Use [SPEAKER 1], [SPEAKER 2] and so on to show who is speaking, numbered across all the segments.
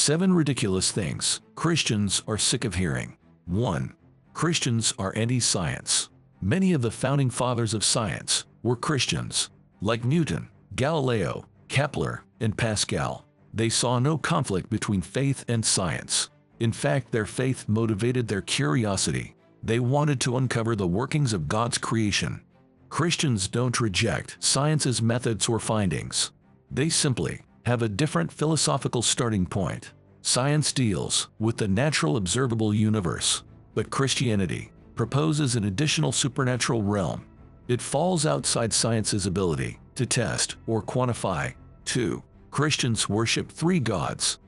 [SPEAKER 1] 7 ridiculous things Christians are sick of hearing. 1. Christians are anti-science. Many of the founding fathers of science were Christians, like Newton, Galileo, Kepler, and Pascal. They saw no conflict between faith and science. In fact, their faith motivated their curiosity. They wanted to uncover the workings of God's creation. Christians don't reject science's methods or findings. They simply have a different philosophical starting point. Science deals with the natural observable universe, but Christianity proposes an additional supernatural realm. It falls outside science's ability to test or quantify. 2. Christians worship 3 gods.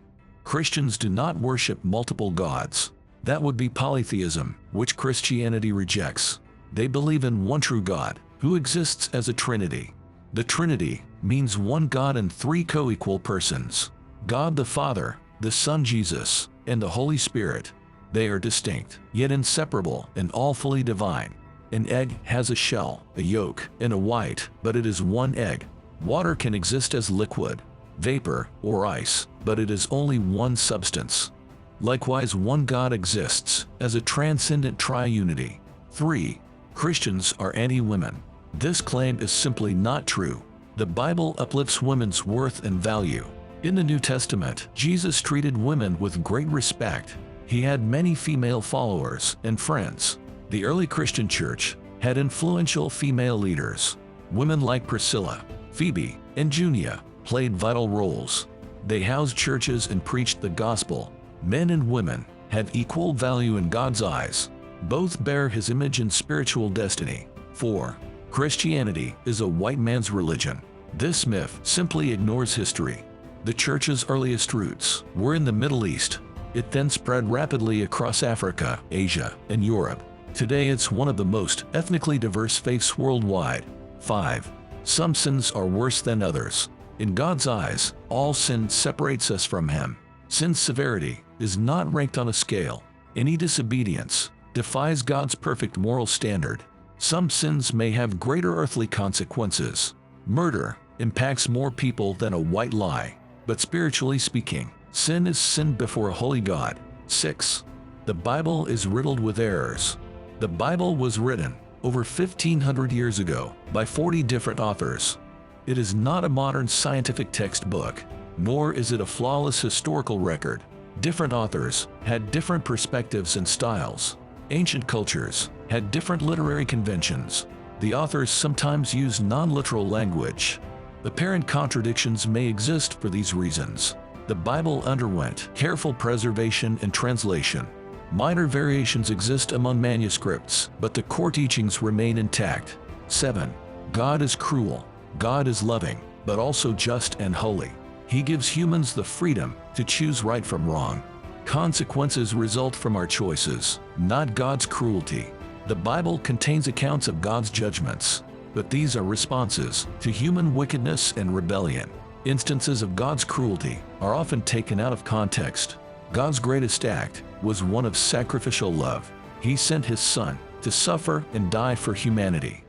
[SPEAKER 1] Christians do not worship multiple gods. That would be polytheism, which Christianity rejects. They believe in one true God, who exists as a Trinity. The Trinity means one God and 3 co-equal persons: God the Father, the Son Jesus, and the Holy Spirit. They are distinct, yet inseparable, and all fully divine. An egg has a shell, a yolk, and a white, but it is one egg. Water can exist as liquid, vapor, or ice, but it is only one substance. Likewise, one God exists as a transcendent triunity. 3. Christians are anti-women. This claim is simply not true. The Bible uplifts women's worth and value. In the New Testament, Jesus treated women with great respect. He had many female followers and friends. The early Christian church had influential female leaders. Women like Priscilla, Phoebe, and Junia played vital roles. They housed churches and preached the gospel. Men and women have equal value in God's eyes. Both bear His image and spiritual destiny. 4. Christianity is a white man's religion. This myth simply ignores history. The church's earliest roots were in the Middle East. It then spread rapidly across Africa, Asia, and Europe. Today it's one of the most ethnically diverse faiths worldwide. 5. Some sins are worse than others. In God's eyes, all sin separates us from Him. Sin's severity is not ranked on a scale. Any disobedience defies God's perfect moral standard. Some sins may have greater earthly consequences. Murder impacts more people than a white lie. But spiritually speaking, sin is sin before a holy God. 6. The Bible is riddled with errors. The Bible was written over 1,500 years ago by 40 different authors. It is not a modern scientific textbook, nor is it a flawless historical record. Different authors had different perspectives and styles. Ancient cultures had different literary conventions. The authors sometimes used non-literal language. Apparent contradictions may exist for these reasons. The Bible underwent careful preservation and translation. Minor variations exist among manuscripts, but the core teachings remain intact. 7. God is cruel. God is loving, but also just and holy. He gives humans the freedom to choose right from wrong. Consequences result from our choices, not God's cruelty. The Bible contains accounts of God's judgments, but these are responses to human wickedness and rebellion. Instances of God's cruelty are often taken out of context. God's greatest act was one of sacrificial love. He sent His Son to suffer and die for humanity.